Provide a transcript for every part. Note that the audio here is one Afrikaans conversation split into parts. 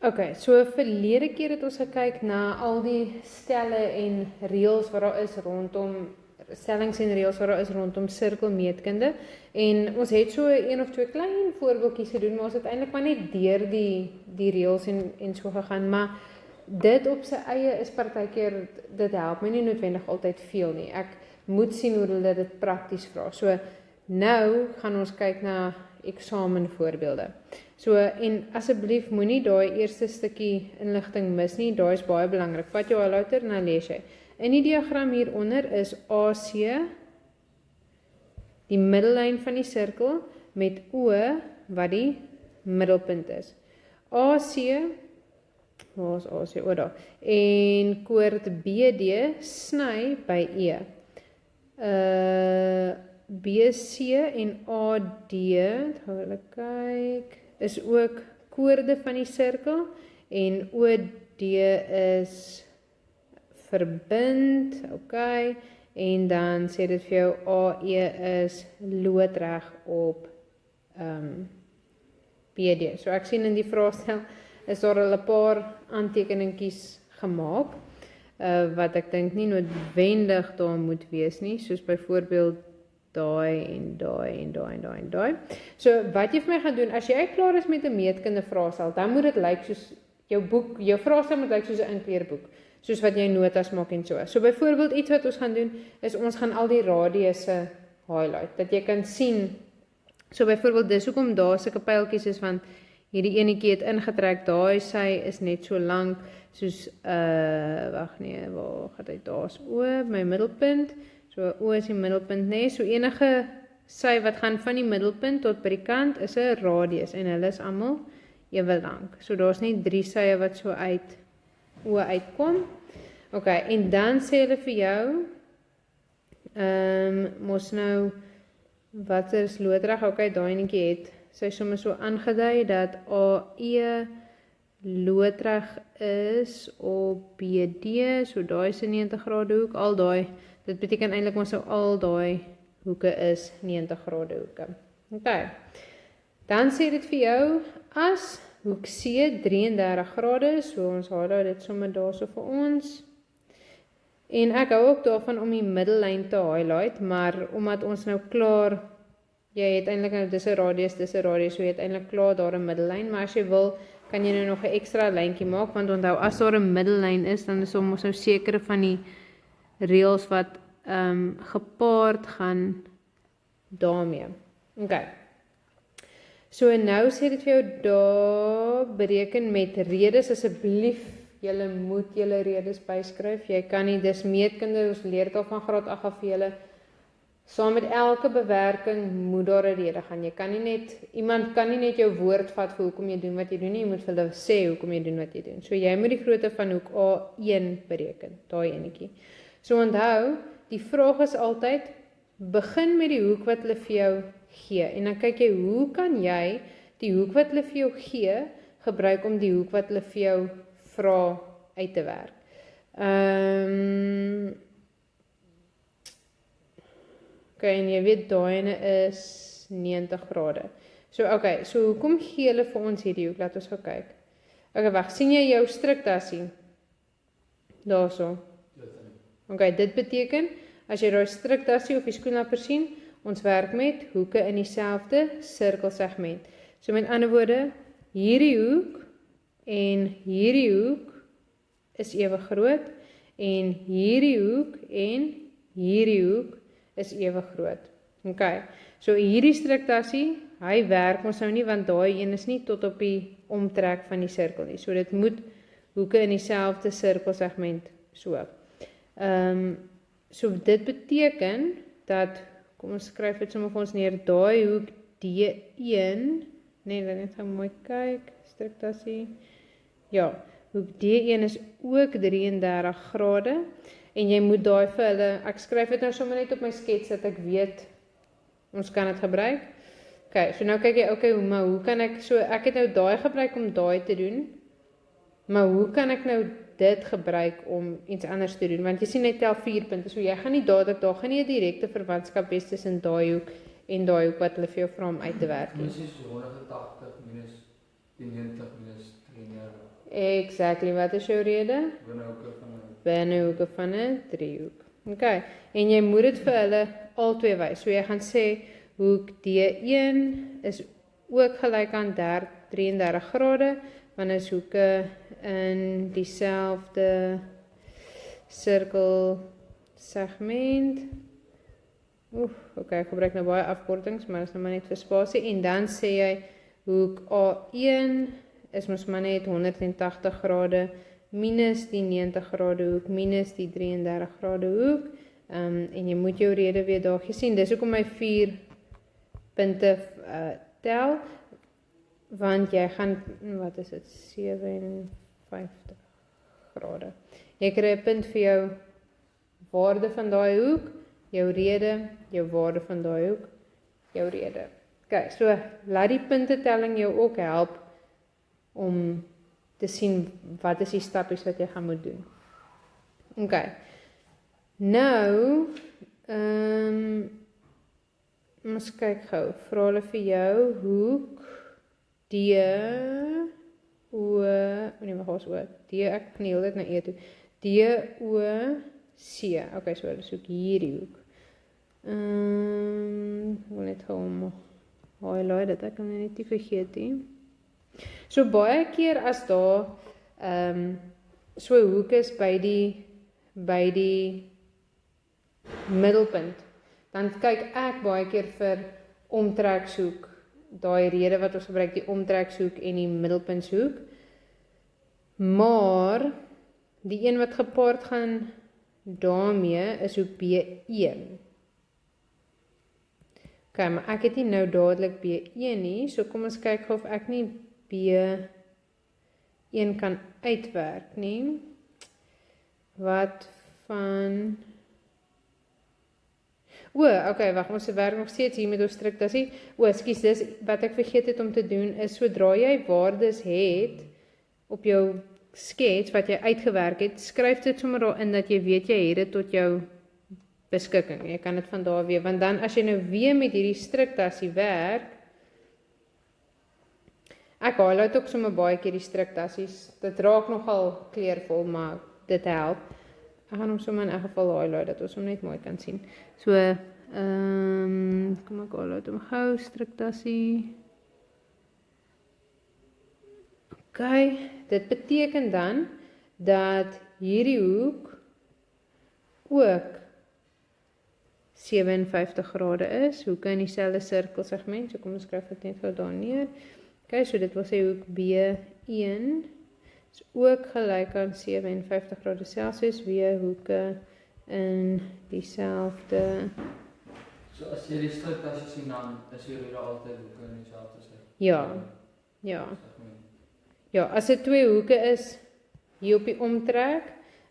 Okay, so verlede keer het ons gekyk na al die stelle en reëls wat daar is rondom stellings en reëls wat daar is rondom sirkelmeetkunde en ons het so een of twee klein voorbeeldjies gedoen, maar ons het eintlik maar net deur die reëls en so gegaan, maar dit op sy eie is partykeer, dit help my nie noodwendig altyd veel nie. Ek moet sien hoe hulle dit prakties vra. So nou gaan ons kyk na eksamenvoorbeelde. So, en asseblief moenie daai eerste stukkie inligting mis nie, daai is baie belangrik. Vat jou highlighter en dan lees jy. In die diagram hieronder is AC, die middellyn van die sirkel, met O wat die middelpunt is. AC, waar is AC? O daar. En koord BD sny by E. BC en AD, gaan hulle kyk, is ook koorde van die sirkel en OD is verbind, okay, en dan sê dit vir jou AE is loodreg op BD. So ek sien in die vraestel is daar al 'n paar aantekeningkies gemaak, wat ek dink nie noodwendig daar moet wees nie, soos byvoorbeeld daai en daai en daai en daai en daai. So wat jy vir my gaan doen, as jy klaar is met 'n meetkunde vraestel, dan moet dit lyk soos jou boek, jou vraestel moet lyk soos 'n inkleerboek, soos wat jy notas maak en so. So byvoorbeeld iets wat ons gaan doen, is ons gaan al die radiusse highlight, dat jy kan sien, so byvoorbeeld dis hoekom daar sulke pyltjies is, want hierdie enetjie het ingetrek, daai sy is net so lank, soos, wag nee, waar gaan hy, daar's O, my middelpunt, so O is die middelpunt, nee, so enige sy wat gaan van die middelpunt tot by die kant is 'n radius, en hulle is almal ewe lank, so daar's nie 3 sye wat so uit O uitkom. Ok, en dan sê hulle vir jou, mos nou, wat is loodreg, ok, daai enetjie het, sy sommer so aangedui, dat AE loodreg is op BD, so daai is 'n 90 grade hoek, al daai, dit beteken eintlik ons sou al daai hoeke is 90 grade hoeke. Ok, dan sê dit vir jou, as hoek C 33 grade, so ons haal dit sommer daarso vir ons, en ek hou ook daarvan om die middellyn te highlight, maar omdat ons nou klaar, jy het eintlik nou, dis 'n radius, so jy het eintlik klaar daar 'n middellyn, maar as jy wil, kan jy nou nog 'n ekstra lyntjie maak, want onthou, as daar 'n middellyn is, dan is ons nou sekere van die reëls wat gepaard gaan daarmee. Ok. So nou sê dit vir jou daar, bereken met redes, asseblief, julle moet julle redes byskryf, jy kan nie, dis meetkunde, ons leer dit al van graad 8 af vir julle, saam met elke bewerking moet daar 'n rede gaan, jy kan nie net, iemand kan nie net jou woord vat vir hoekom jy doen wat jy doen nie, jy moet vir hulle sê hoekom jy doen wat jy doen, so jy moet die grootte van hoek A1 bereken, daai enetjie. So onthou, die vraag is altyd, begin met die hoek wat hulle vir jou gee, en dan kyk jy, hoe kan jy die hoek wat hulle vir jou gee, gebruik om die hoek wat hulle vir jou vra uit te werk. Ok, en jy weet, daai ene is 90 grade. So, ok, so hoekom gee hulle vir ons hierdie hoek, laat ons gaan kyk. Ok, wag, sien jy jou struktassie? Daarso. Ok, dit beteken, as jy daai struktassie of die skoenlapper sien, ons werk met hoeke in dieselfde sirkelsegment. So met ander woorde, hierdie hoek en hierdie hoek is ewe groot, en hierdie hoek en hierdie hoek is ewe groot. Ok, so hierdie struktassie, hy werk ons nou nie, want daai een is nie tot op die omtrek van die sirkel nie. So dit moet hoeke in dieselfde sirkelsegment so. So dit beteken dat, kom ons skryf dit sommer vir ons neer, daai hoek D1, nee, dan net gaan mooi kyk, struktassie, ja, hoek D1 is ook 33 grade, en jy moet daai vir hulle, ek skryf dit nou sommer net op my skets, dat ek weet, ons kan dit gebruik. Ok, so nou kyk jy, ok, maar hoe kan ek, so ek het nou daai gebruik om daai te doen, maar hoe kan ek nou dit gebruik om iets anders te doen, want jy sien net tel 4 punte, so jy gaan nie dadelik, daar gaan nie 'n direkte verwantskap wees tussen daai hoek en daai hoek wat hulle vir jou vra om uit te werk. Dis 180 minus die 90 minus 33. Exactly, wat is jou rede? Binnehoeke van 'n driehoek. Okay, en jy moet dit vir hulle albei wys. So jy gaan sê, hoek D1 is ook gelyk aan 33 grade, want is hoeke in dieselfde sirkel segment. Okay, ek gebruik nou baie afkortings, maar is nou maar net vir spasie. En dan sê jy, hoek A1 is mos maar net 180 grade, minus die 90 grade hoek, minus die 33 grade hoek. En jy moet jou rede weer daar gesien. Dis hoekom my 4 punte tel, want jy gaan, wat is dit, 57 grade. Jy kry 'n punt vir jou waarde van daai hoek, jou rede, jou waarde van daai hoek, jou rede. Okay, so laat die puntetelling jou ook help om te sien wat is die stappies wat jy gaan moet doen. Okay. Nou, ons kyk gou, vra hulle vir jou hoek D O, nee, wag, ons O, D, ek kniel dit na E toe. D O C. Okay, so hulle soek hierdie hoek. Ek wil net hom highlight dit, ek kan net nie vergeet nie. So baie keer as daar so 'n hoek is by die middelpunt, dan kyk ek baie keer vir omtrekshoek, daai rede wat ons gebruik, die omtrekshoek en die middelpuntshoek. Maar die een wat gepaard gaan daarmee is hoek B1. Okay, maar ek het nie nou dadelik B1 nie, so kom ons kyk of ek nie B1 kan uitwerk nie. Wat van... Okay, wag, ons werk nog steeds hier met ons struktasie. Ekskuus, dis wat ek vergeet het om te doen, is sodra jy waardes het op jou skets wat jy uitgewerk het, skryf dit sommer daarin dat jy weet jy het dit tot jou beskikking. Jy kan dit van daar weer, want dan as jy nou weer met hierdie struktasie werk, ek highlight ook sommer baie keer die struktasies. Dit raak nogal kleurvol, maar dit help. Ek gaan hom sommer in 'n geval highlight dat ons hom net mooi kan sien. So, kom ek highlight hom gou, struktasie. Okay, dit beteken dan dat hierdie hoek ook 57 grade is, hoeke in dieselfde sirkelsegment, so kom ons skryf dit net gou daar neer. Okay, so dit wil sê hoek B1 is ook gelyk aan 57 grade Celsius, weer hoeke in dieselfde. So as jy die struktasie sien, dan is die rede altyd hoeke in dieselfde segment. Ja. Ja, as dit 2 hoeke is hier op die omtrek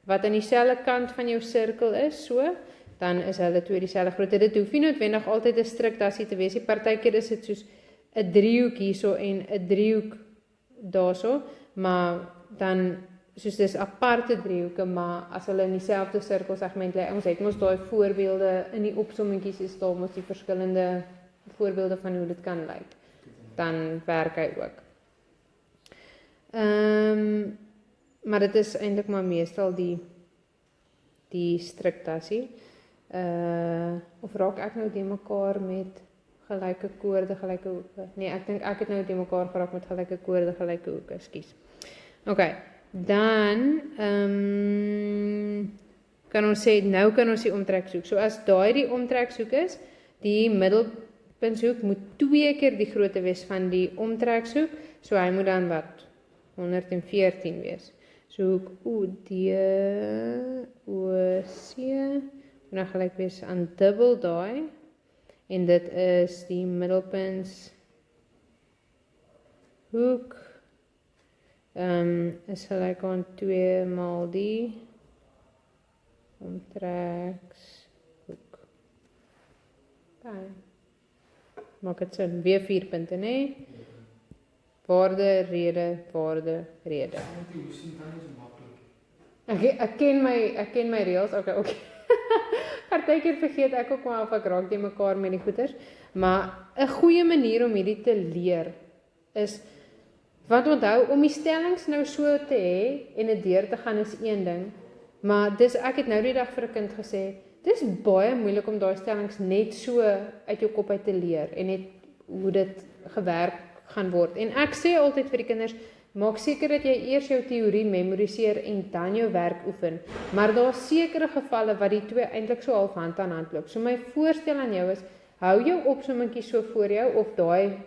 wat aan dieselfde kant van jou sirkel is, so, dan is hulle 2 dieselfde grootte. Dit hoef nie noodwendig altyd 'n struktasie te wees. Die partykeer is dit soos 'n driehoek hierso en 'n driehoek daarso, maar dan soos dis aparte driehoeke, maar as hulle in dieselfde sirkelsegment lê, ons het mos daai voorbeelde in die opsommetjies, is daar mos die verskillende voorbeelde van hoe dit kan lyk. Dan werk hy ook. Maar dit is eintlik maar meestal die struktasie. Of raak ek nou die mekaar met gelyke koorde, gelyke hoeke? Nee, ek dink ek het nou die mekaar geraak met gelyke koorde, gelyke hoeke, ekskuus. Okay, dan kan ons sê, nou kan ons die omtrekshoek. So as daai die omtrekshoek is, die middelpuntshoek moet 2 keer die grootte wees van die omtrekshoek, so hy moet dan wat? 114 wees. So hoek OD, OC, moet nou gelyk wees aan dubbel daai, en dit is die middelpuntshoek, is gelyk aan 2 maal die omtrekshoek. Okay. Maak dit sin, weer 4 punte, nee? Waarde, rede, waarde, rede. Ek ken my reels, okay. Partykeer vergeet ek ook maar of ek raak die mekaar met die goeters, maar 'n goeie manier om hierdie te leer is, Want onthou, om die stellings nou so te hê en dit deur te gaan is een ding, maar ek het nou die dag vir 'n kind gesê, dis baie moeilik om daai stellings net so uit jou kop uit te leer en net hoe dit gewerk gaan word. En ek sê altyd vir die kinders, maak seker dat jy eers jou teorie memoriseer en dan jou werk oefen. Maar daar is sekere gevalle wat die twee eintlik so half hand aan hand loop. So my voorstel aan jou is, hou jou opsomminkie so voor jou of daai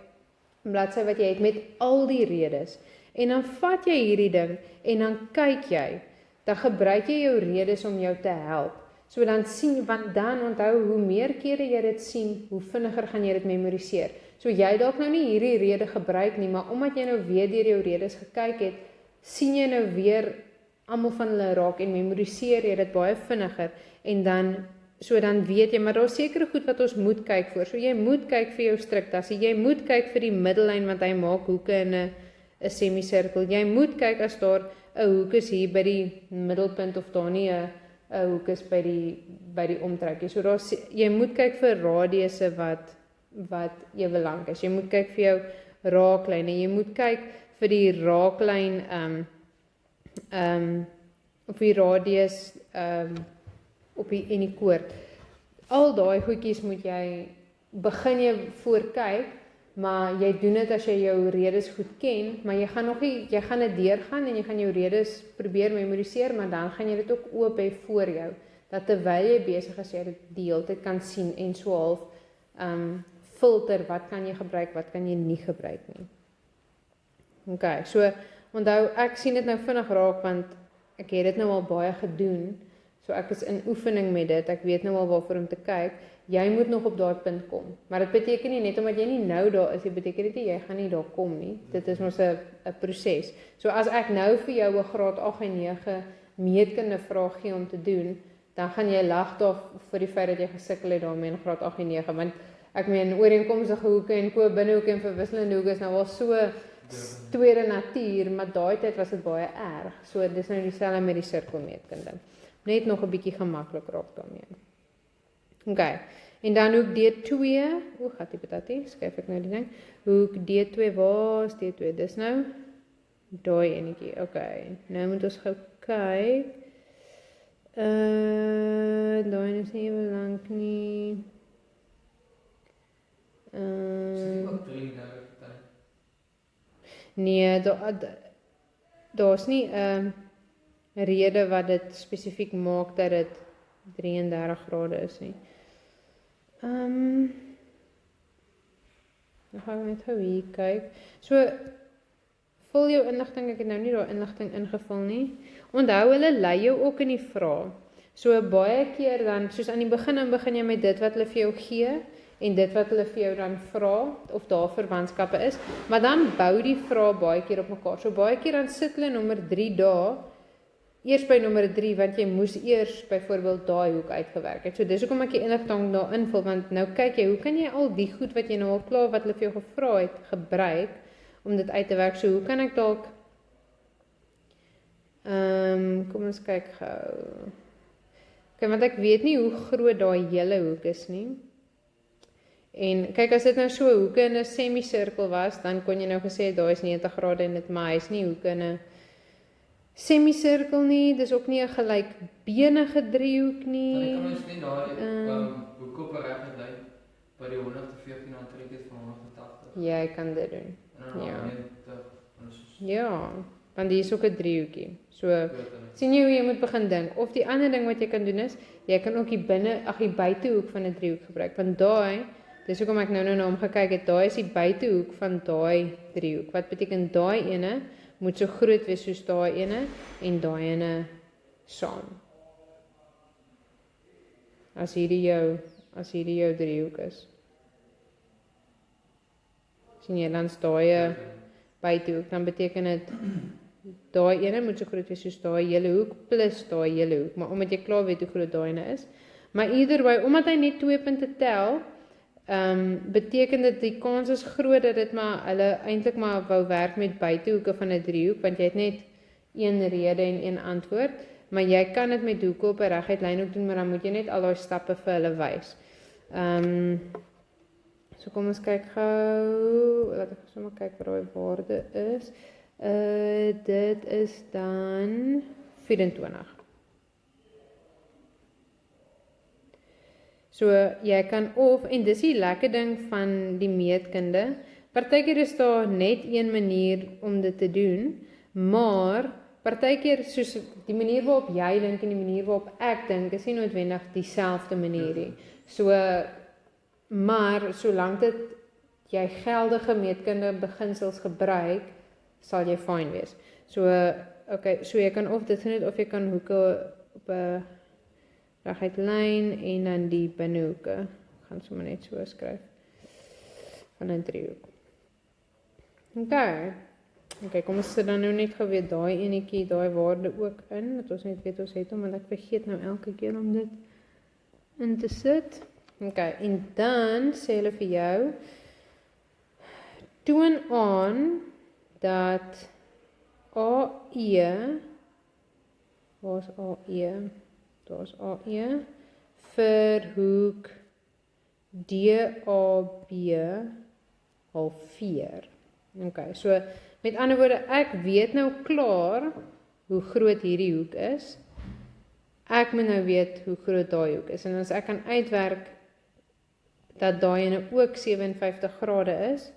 bladsy wat jy het met al die redes. En dan vat jy hierdie ding en dan kyk jy, dan gebruik jy jou redes om jou te help. So dan sien, want dan onthou, hoe meer kere jy dit sien, hoe vinniger gaan jy dit memoriseer. So jy dalk nou nie hierdie rede gebruik nie, maar omdat jy nou weer deur jou redes gekyk het, sien jy nou weer almal van hulle raak en memoriseer jy dit baie vinniger en dan weet jy, maar daar is sekere goed wat ons moet kyk voor. So jy moet kyk vir jou struktasie, jy moet kyk vir die middellyn want hy maak hoeke in 'n semisirkel. Jy moet kyk as daar 'n hoek is hier by die middelpunt of daar nie 'n hoek is by die omtrekkie. So jy moet kyk vir radiusse wat ewelang is. Jy moet kyk vir jou raaklyne. Jy moet kyk vir die raaklyn of die radius en die koord. Al daai goedjies moet jy begin jy voorkyk, maar jy doen dit as jy jou redes goed ken, maar jy gaan dit deurgaan en jy gaan jou redes probeer memoriseer, maar dan gaan jy dit ook oop hê voor jou, dat terwyl jy besig is, jy dit die hele tyd kan sien en so half filter, wat kan jy gebruik, wat kan jy nie gebruik nie. Ok, so onthou, ek sien dit nou vinnig raak, want ek het dit nou al baie gedoen, so ek is in oefening met dit, ek weet nou al waarvoor om te kyk, jy moet nog op daai punt kom, maar dit beteken nie net omdat jy nie nou daar is, dit beteken nie jy gaan nie daar kom nie, dit is mos 'n proses. So as ek nou vir jou 'n graad 8 en 9 meetkunde vraag gee om te doen, dan gaan jy lag daar vir die feit dat jy gesukkel het daarmee in graad 8 en 9, want ek meen ooreenkomstige hoeke en binnehoeke en verwisselende hoeke is nou al so tweede natuur, maar daai tyd was dit baie erg. So dis nou dieselfde met die sirkelmeetkunde. Net nog 'n bietjie gemaklik raak daarmee. Ok, en dan hoek D2, gaat die patatie, skryf ek nou die ding, hoek D2, waar is D2, dis nou, daai enetjie, ok, nou moet ons gou kyk, daai is nie even lang nie, nee, daar is nie rede wat dit spesifiek maak dat dit 33 grade is nie. Dan gaan ek net gou hier kyk. So, vul jou inligting, ek het nou nie daai inligting ingevul nie. Onthou, hulle lei jou ook in die vrae. So, baie keer dan, soos aan die begin jy met dit wat hulle vir jou gee, en dit wat hulle vir jou dan vra, of daar verwantskappe is, maar dan bou die vrae baie keer op mekaar. So, baie keer dan sit hulle nommer 3 daar, eers by nommer 3, want jy moes eers byvoorbeeld daai hoek uitgewerk het. So dis hoekom ek die inligting daar invul, want nou kyk jy, hoe kan jy al die goed wat jy nou al klaar wat hulle vir jou gevra het, gebruik om dit uit te werk? So hoe kan ek dalk kom ons kyk gou. Okay, want ek weet nie hoe groot daai hele hoek is nie. En kyk, as dit nou so hoeke in 'n semisirkel was, dan kon jy nou gesê daai is 90 grade en dit, maar hy is nie hoeke in 'n semisirkel nie, dis ook nie 'n gelykbenige driehoek nie. Dan kan ons nie daai hoek op 'n reguit lei by die 114 aantrek het van 180. Jy kan dit doen. Ja. 90, Ja, want die is ook 'n driehoekie. So sien jy hoe jy moet begin dink. Of die ander ding wat jy kan doen is, jy kan ook die buitehoek van 'n driehoek gebruik. Want daai, dis hoekom ek nou na hom gekyk het, daai is die buitehoek van daai driehoek. Wat beteken daai ene moet so groot wees soos daai ene en daai ene saam. As hierdie jou driehoek is. Sien jy, dan is daai buitehoek, dan beteken dit daai ene moet so groot wees soos daai hele hoek plus daai hele hoek, maar omdat jy klaar weet hoe groot daai ene is. Maar either way, omdat hy net 2 punte tel, beteken dit die kans is groot dat dit maar hulle eintlik maar wou werk met buitehoeke van 'n driehoek, want jy het net een rede en een antwoord, maar jy kan dit met hoeke op 'n reguit lyn ook doen, maar dan moet jy net al daai stappe vir hulle wys. So kom ons kyk gou, laat ek sommer kyk wat daai waarde is. Dit is dan 24. So, jy kan of, en dis die lekker ding van die meetkunde, partykeer is daar net een manier om dit te doen, maar partykeer, soos die manier waarop jy dink en die manier waarop ek dink, is nie noodwendig dieselfde manier nie. So, maar solank dit jy geldige meetkunde beginsels gebruik, sal jy fyn wees. So, okay, so jy kan of dit doen of jy kan hoeke op 'n reguit lyn en dan die binnehoeke. Ek gaan sommer net so skryf van 'n driehoek. Okay, kom ons sit dan nou net gou weer daai enetjie, daai waarde ook in, dat ons net weet ons het hom, want ek vergeet nou elke keer om dit in te sit. Okay, en dan sê hulle vir jou, toon aan dat AE, waar is AE? Daar is AE, vir hoek DAB halveer. Okay, so met ander woorde, ek weet nou klaar hoe groot hierdie hoek is. Ek moet nou weet hoe groot daai hoek is. En as ek kan uitwerk dat daai ene ook 57 grade is,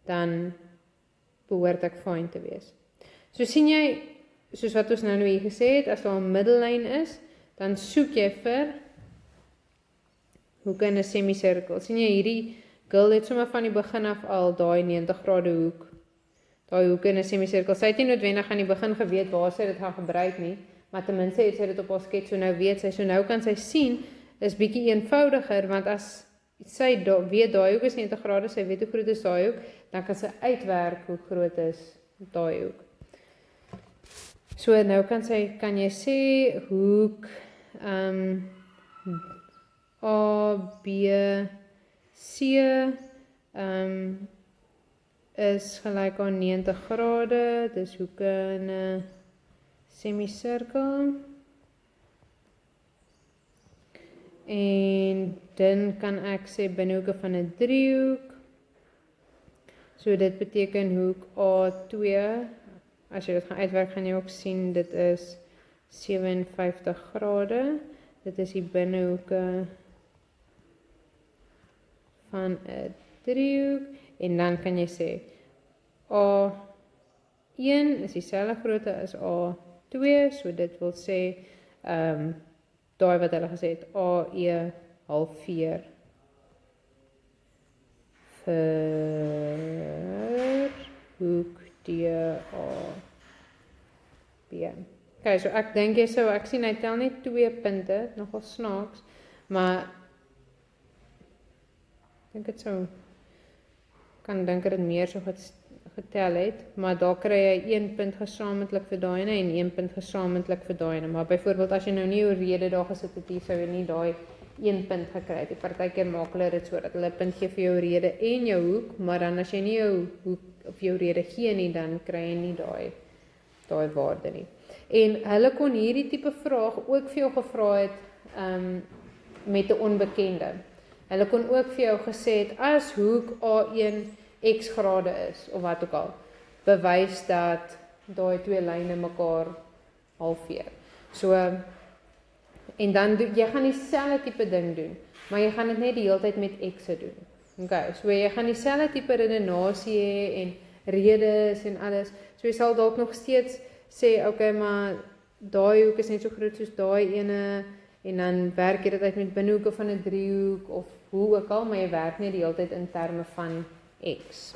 dan behoort ek fyn te wees. So sien jy, soos wat ons nou hier gesê het, as daar 'n middellyn is, dan soek jy vir hoeke in 'n semisirkel. Sien jy hierdie girl het sommer van die begin af al daai 90 grade hoek, daai hoeke in 'n semisirkel. Sy het nie noodwendig aan die begin geweet waar sy dit gaan gebruik nie, maar ten minste het sy dit op haar skets, so nou weet sy, so nou kan sy sien, is bietjie eenvoudiger, want as sy weet daai hoek is 90 grade, sy weet hoe groot is daai hoek, dan kan sy uitwerk hoe groot is daai hoek. So nou kan jy sê hoek A, B, C is gelyk aan 90 grade, dis hoeke in 'n semisirkel. En dan kan ek sê binnehoeke van 'n driehoek. So dit beteken hoek A2, as jy dit gaan uitwerk, gaan jy ook sien, dit is 57 grade. Dit is die binnehoeke van 'n driehoek. En dan kan jy sê, A1 is dieselfde grootte as A2, so dit wil sê, daai wat hulle gesê het, AE halveer vir hoek DAB. Okay, so ek dink jy sou, ek sien hy tel net 2 punte, nogal snaaks, maar ek dink dit sou, kan dink dat dit meer so getel het, maar daar kry jy 1 punt gesamentlik vir daai ene en 1 punt gesamentlik vir daai ene, maar byvoorbeeld as jy nou nie jou rede daar gesit het hier, sou jy nie daai 1 punt gekry het. Die partykeer maak hulle dit so dat hulle 'n punt gee vir jou rede en jou hoek, maar dan as jy nie jou hoek of jou rede gee nie, dan kry jy nie daai waarde nie. En hulle kon hierdie tipe vraag ook vir jou gevra het met 'n onbekende. Hulle kon ook vir jou gesê het, as hoek A1 x grade is, of wat ook al, bewys dat daai 2 lyne mekaar halveer. So, en dan, jy gaan dieselfde tipe ding doen, maar jy gaan dit net die hele tyd met x'e doen. Okay, so jy gaan dieselfde tipe redenasie hê, en redes en alles, so jy sal dalk nog steeds sê, okay, maar daai hoek is net so groot soos daai ene, en dan werk jy dit uit met binnehoeke van 'n driehoek, of hoe ook al, maar jy werk net die hele tyd in terme van x.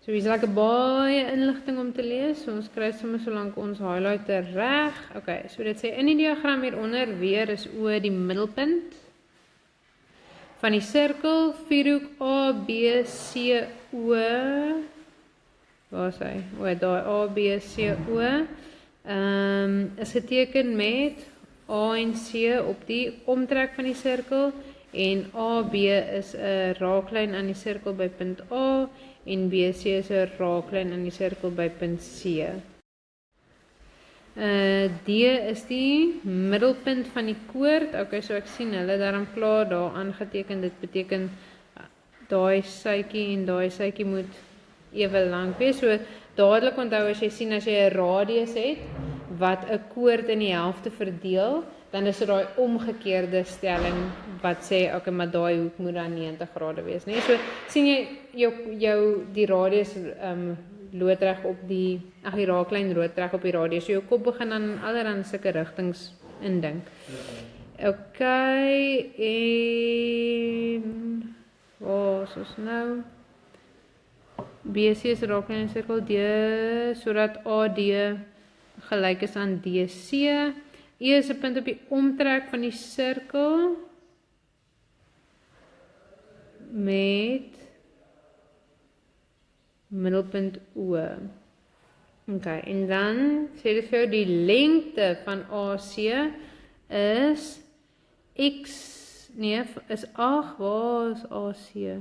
So hier is lekker baie inligting om te lees, so ons kry sommer solank ons highlighter reg. Okay, so dit sê in die diagram hieronder, weer is O die middelpunt van die sirkel, vierhoek A, B, C, O, waar is hy? O, daai A, B, C, O, is geteken met A en C op die omtrek van die sirkel, en AB is 'n raaklyn aan die sirkel by punt A, en BC is 'n raaklyn aan die sirkel by punt C. D is die middelpunt van die koord. Okay, so ek sien hulle daarom klaar daar aangeteken. Dit beteken daai sytjie en daai sytjie moet ewe lank wees. So dadelik onthou as jy sien as jy 'n radius het wat 'n koord in die helfte verdeel, dan is dit daai omgekeerde stelling wat sê okay, maar daai hoek moet dan 90 grade wees, né? So sien jy jou die radius loodreg op die raaklyn loodreg op die radius. So jou kop begin dan in allerlei sulke rigtings indink. Okay, en waar is ons nou? BC is raaklyn in sirkel D, sodat AD gelyk is aan DC. E is 'n punt op die omtrek van die sirkel met middelpunt O. Okay, en dan sê dit vir jou die lengte van AC is X, nee, is 8, waar is AC?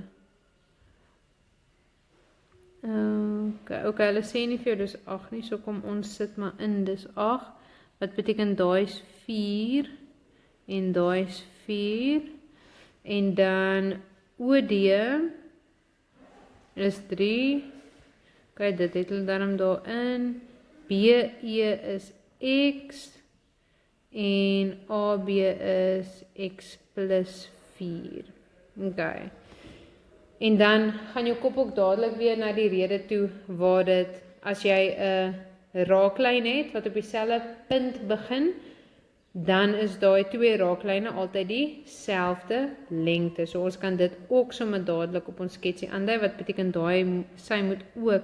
Okay, hulle sê nie vir jou dis 8 nie, so kom ons sit maar in, dis 8, wat beteken daai is 4, en daai is 4, en dan OD is 3, okay, dit het hulle daarom daarin, BE is X, en AB is X plus 4, okay. En dan gaan jou kop ook dadelik weer na die rede toe waar dit, as jy 'n raaklyn het wat op dieselfde punt begin, dan is daai twee raaklyne altyd dieselfde lengte. So ons kan dit ook sommer dadelik op ons sketsie aandui, wat beteken sy moet ook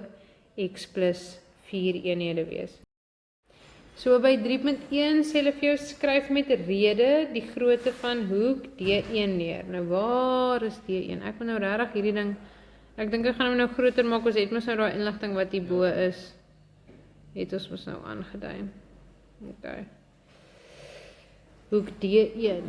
X plus 4 eenhede wees. So by 3.1 sê hulle vir jou skryf met rede die grootte van hoek D1 neer. Nou waar is D1? Ek moet nou regtig hierdie ding, ek dink ek gaan hom nou groter maak, ons het mos nou daai inligting wat hierbo is, het ons mos nou aangedui. Okay. Hoek D1.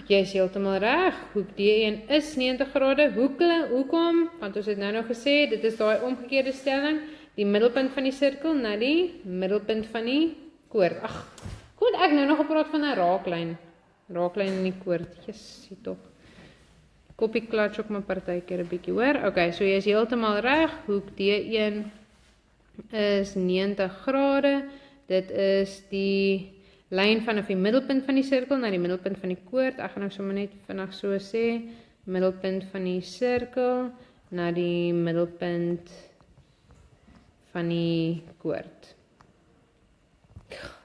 Jy is heeltemal reg, hoek D1 is 90 grade. Hoekom? Want ons het nou gesê, dit is daai omgekeerde stelling, die middelpunt van die sirkel na die middelpunt van die koord. Ag, goed, ek nou nog gepraat van 'n raaklyn. Raaklyn in die koord. Jesus, hier tog. Koppie klats ook my partykeer 'n bietjie, hoor. Okay, so jy is heeltemal reg. Hoek D1 is 90 grade. Dit is die lyn vanaf die middelpunt van die sirkel na die middelpunt van die koord. Ek gaan nou sommer net vinnig so sê, middelpunt van die sirkel na die middelpunt van die koord.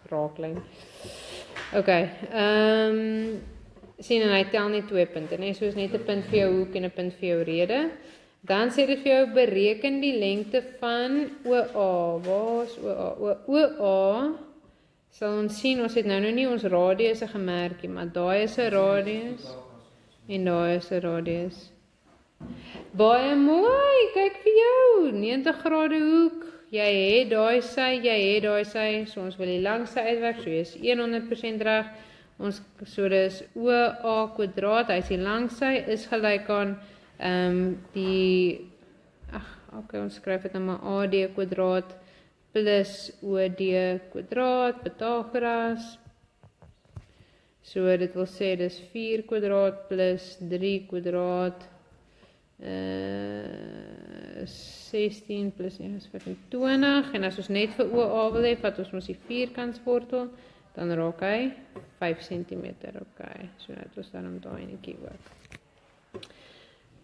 Raaklyn. Okay, sien en hy tel net 2 punte, nee, so is net 'n punt vir jou hoek en 'n punt vir jou rede. Dan sê dit vir jou bereken die lengte van OA. Waar is OA? OA sal ons sien, ons het nou nie ons radius gemerk nie, maar daai is 'n radius en daai is 'n radius. Baie mooi, kyk vir jou, 90 grade hoek. Jy het daai sy, so ons wil die langste uitwerk, so jy is 100% reg. So dis OA kwadraat, hy is die langste, is gelyk aan okay, ons skryf dit nou maar AD kwadraat plus OD kwadraat, Pythagoras. So dit wil sê dis 4 kwadraat plus 3 kwadraat, 16 plus 1 is 25, en as ons net vir OA wil hê, wat ons mos die vierkantswortel, dan raak hy 5 cm, okay, so net ons dan daai enetjie ook.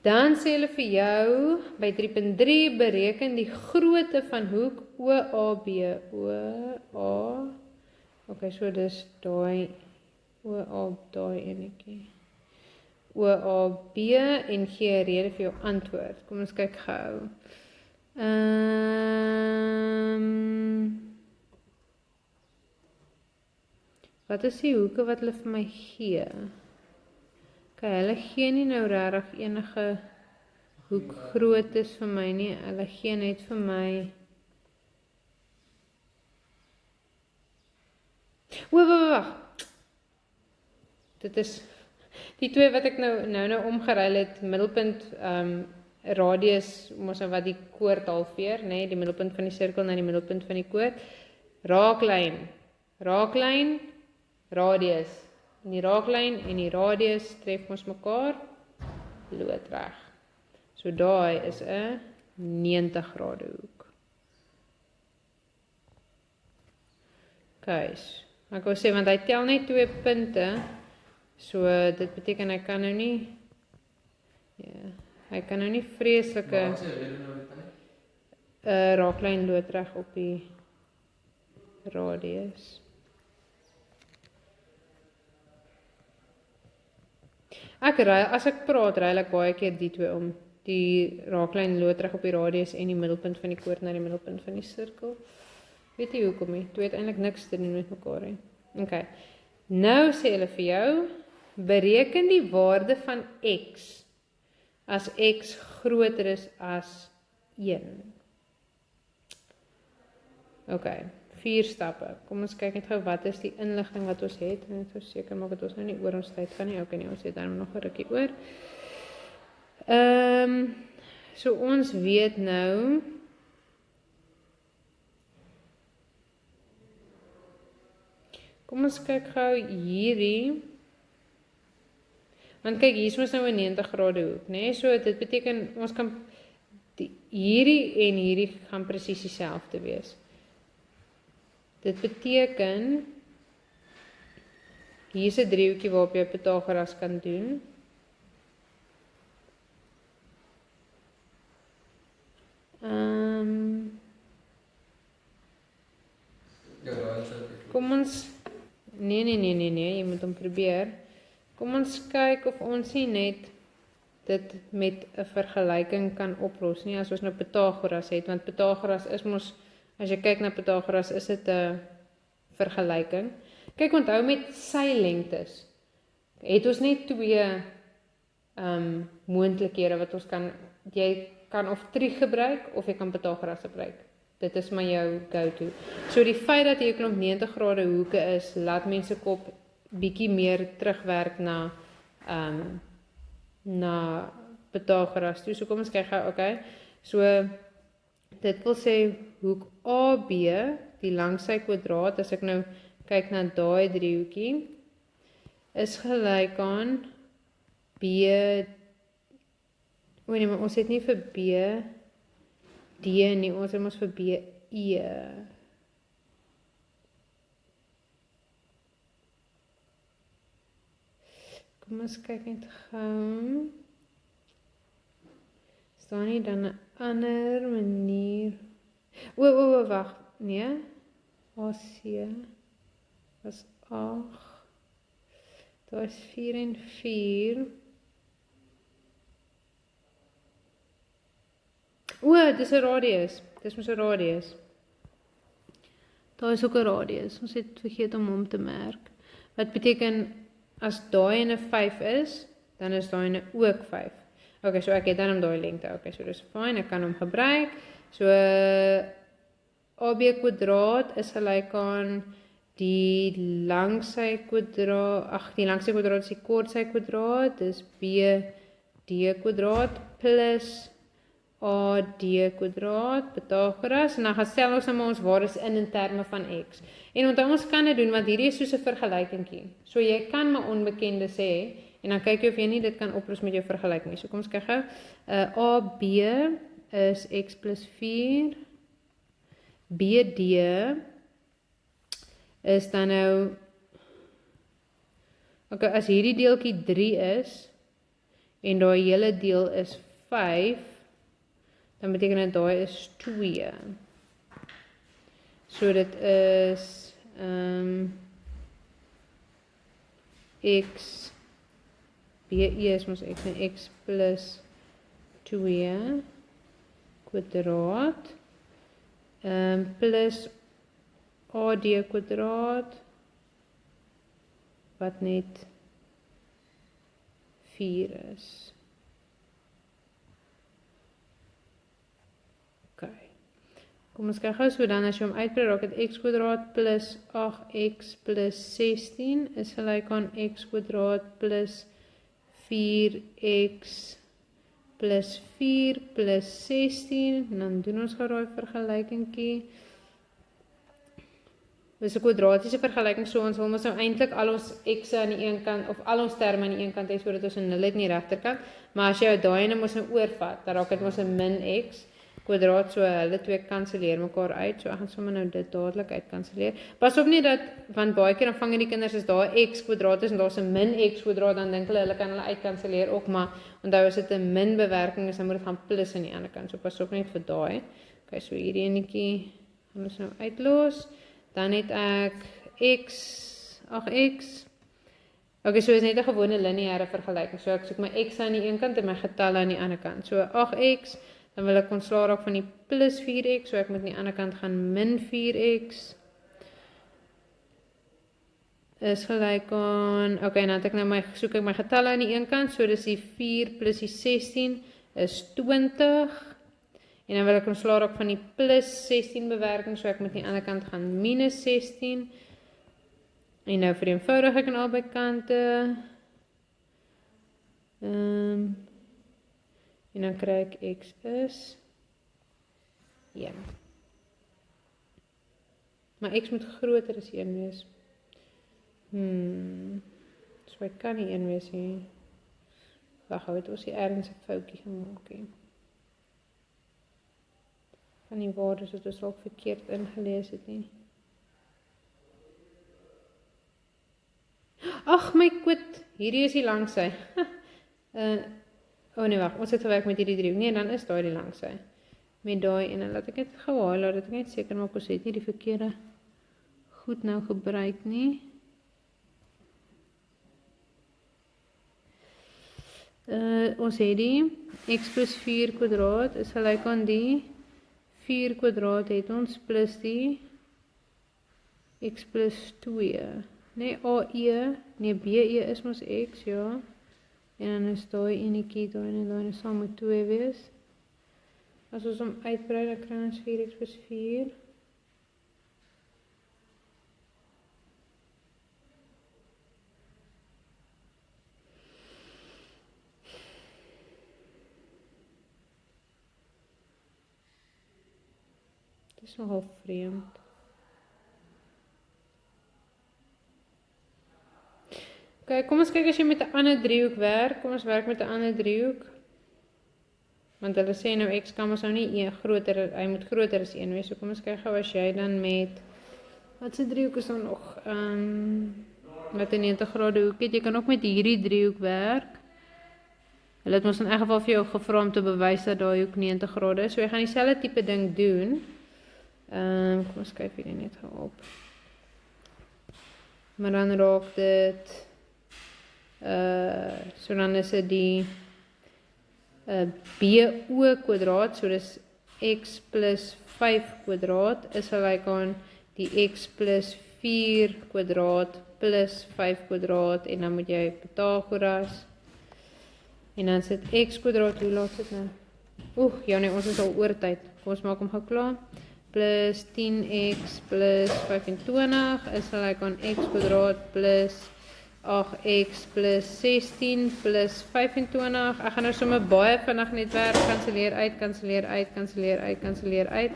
Dan sê hulle vir jou, by 3.3, bereken die grootte van hoek OAB, okay, so dis daai, OA, daai enetjie, OAB, en gee 'n rede vir jou antwoord. Kom ons kyk gou. Wat is die hoeke wat hulle vir my gee? Okay, hulle gee nie nou regtig enige hoekgroottes vir my nie. Hulle gee net vir my wag. Dit is die twee wat ek nou omgeruil het, middelpunt, radius, mos wat die koord halveer, nee, die middelpunt van die sirkel na die middelpunt van die koord. Raaklyn, radius. En die raaklyn en die radius tref ons mekaar loodreg. So daai is 'n 90 grade hoek. Okay, ek wou sê, want hy tel net 2 punte, so dit beteken hy kan nou nie, ja, hy kan nou nie vreeslike Maar wat sê rede nou met hy? raaklyn loodreg op die radius. As ek praat, ruil ek baie keer die twee om. Die raaklyn loodreg op die radius en die middelpunt van die koord na die middelpunt van die sirkel. Weet jy hoekom nie? Toe het eintlik niks te doen met mekaar nie. Okay. Nou sê hulle vir jou, bereken die waarde van x as x groter is as 1. Okay, 4 stappe. Kom ons kyk net gou wat is die inligting wat ons het. Net so seker maak dat ons nou nie oor ons tyd gaan nie. Okay, nee, ons het dan nog 'n rukkie oor. So ons weet nou kom ons kyk gou hierdie. Want kyk, hier is ons nou 'n 90 grade hoek, né? Nee? So dit beteken ons kan hierdie en hierdie gaan presies dieselfde wees. Dit beteken hier is 'n driehoekie waarop jy Pythagoras kan doen. Kom ons nee, jy moet hom probeer. Kom ons kyk of ons nie net dit met 'n vergelyking kan oplos nie, as ons nou Pythagoras het, want Pythagoras is mos, as jy kyk na Pythagoras, is dit 'n vergelyking. Kyk, onthou met sy lengtes, het ons net 2 moontlikhede wat ons kan, jy kan of trig gebruik, of jy kan Pythagoras gebruik. Dit is maar jou go-to. So die feit dat hier 'n klomp 90 grade hoeke is, laat mense kop bietjie meer terugwerk na Pythagoras toe. So kom ons kyk gou, okay. So dit wil sê hoek AB, die langsy kwadraat, as ek nou kyk na daai driehoekie, is gelyk aan B. Nee, maar ons het nie vir B D nie, ons het mos vir B E. Kom ons kyk net gou. Staan nie dan 'n ander manier. Wag, nee. AC was 8. Daar is 4 en 4. Dis 'n radius. Dis mos 'n radius. Daar is ook 'n radius. Ons het vergeet om hom te merk. Wat beteken as daai in 'n 5 is, dan is daai in 'n ook 5. Okay, so ek het dan om daai lengte. Okay, so dis fyn, ek kan hom gebruik. So AB kwadraat is gelyk aan die langsy kwadraat, die langsy kwadraat is die kortsy kwadraat, dis BD kwadraat plus AD kwadraat, Pythagoras, en dan gaan stel ons nou ons waardes in terme van x. En onthou ons kan dit doen, want hierdie is soos 'n vergelykingkie. So jy kan maar onbekende sê, en dan kyk jy of jy nie dit kan oplos met jou vergelyking. So kom ons kyk gou. AB is x plus 4. BD is dan nou, okay, as hierdie deeltjie 3 is, en daai hele deel is 5, dan beteken dit daai is 2. So dit is x, BE is mos x en x plus 2 kwadraat, plus AD kwadraat, wat net 4 is. Okay. Kom ons kyk gou, so dan as jy hom uitbrei, raak dit x kwadraat plus 8x plus 16 is gelyk aan x kwadraat plus 4x plus 4 plus 16, en dan doen ons gou daai vergelykingkie. Dis 'n kwadratiese vergelyking, so ons wil mos nou eintlik al ons x'e aan die een kant, of al ons terme aan die een kant hê, sodat ons 'n nul het aan die regterkant, maar as jy daai ene mos nou oorvat, dan raak dit mos 'n min x, kwadraat, so hulle twee kanselleer mekaar uit, so ek gaan sommer nou dit dadelik uitkanselleer. Pas op nie dat, want baie keer dan vang die kinders as daar x kwadraat is en daar's 'n min x kwadraat, dan dink hulle kan hulle uitkanselleer ook, maar onthou as dit 'n min bewerking is, dan moet dit gaan plus aan die ander kant, so pas op net vir daai. Okay, so hierdie enetjie gaan ons nou uitlos, dan het ek x, 8x, okay, so is net 'n gewone lineêre vergelyking, so ek soek my x aan die een kant en my getalle aan die ander kant, so 8x, dan wil ek ontslaa raak van die plus 4x, so ek moet aan die ander kant gaan min 4x, is gelyk aan, okay, nou het ek nou soek ek my getalle aan die een kant, so dis die 4 plus die 16 is 20, en dan wil ek ontslaa raak van die plus 16 bewerking, so ek moet aan die ander kant gaan minus 16, en nou vereenvoudig ek aan albei kante, en dan kry ek x is 1. Maar x moet groter as 1 wees. So ek kan nie 1 wees nie. Wag, hou het ons hier ergens 'n foutjie gemaak nie. Van die waardes wat ons dalk verkeerd ingelees het nie. Ag my kwit, hierdie is die langsy. Oh nee, wag, ons het gewerk met hierdie driehoek. Nee, dan is daai die langsy. Met daai en dan laat ek dit gou haal, laat ek net seker maak ons het nie die verkeerde goed nou gebruik nie. Ons het die x plus 4 kwadraat is gelyk aan die 4 kwadraat het ons plus die x plus 2. Nee, AE, nee, BE is ons x, ja. En dan is daai enetjie, daai en daai saam met 2 wees. As ons hom uitbrei, dan kry ons 4x plus 4. Dit is nogal vreemd. Okay, kom ons kyk as jy met 'n ander driehoek werk. Kom ons werk met 'n ander driehoek. Want hulle sê nou x kan ons nou nie groter, hy moet groter as 1 wees. So kom ons kyk gou as jy dan met, wat se driehoek is dan nog? Met 'n 90 grade hoek het, jy kan ook met hierdie driehoek werk. Hulle het ons in elk geval vir jou gevra om te bewys dat daai hoek 90 grade is. So jy gaan dieselfde tipe ding doen. Kom ons kyk hierdie net gou op. Maar dan raak dit so dan is dit die BO kwadraat, so dis x plus 5 kwadraat is gelyk aan die x plus 4 kwadraat plus 5 kwadraat en dan moet jy Pythagoras en dan sit x kwadraat, hoe laat sit nou? Ja nee, ons is al oor tyd, kom ons maak hom gou klaar, plus 10x plus 25 is gelyk aan x kwadraat plus 8x plus 16 plus 25. Ek gaan nou sommer baie vinnig net werk, kanselleer uit, kanselleer uit, kanselleer uit, kanselleer uit.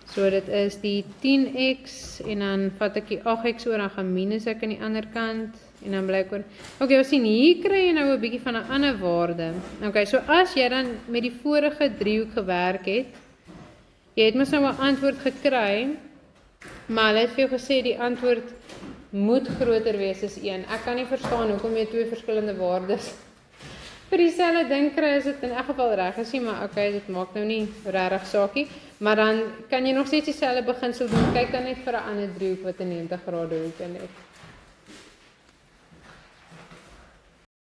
So dit is die 10x en dan vat ek die 8x oor, dan gaan minus ek aan die ander kant en dan bly ek oor. Okay, ons sien hier kry jy nou 'n bietjie van 'n ander waarde. Okay, so as jy dan met die vorige driehoek gewerk het, jy het mos nou 'n antwoord gekry, maar hulle het vir jou gesê die antwoord moet groter wees as 1. Ek kan nie verstaan hoekom jy twee verskillende waardes vir dieselfde ding kry, is dit in elk geval reg is nie, maar okay, dit maak nou nie regtig saakie, maar dan kan jy nog steeds dieselfde beginsel doen, kyk dan net vir 'n ander driehoek wat 'n 90 grade hoek in het.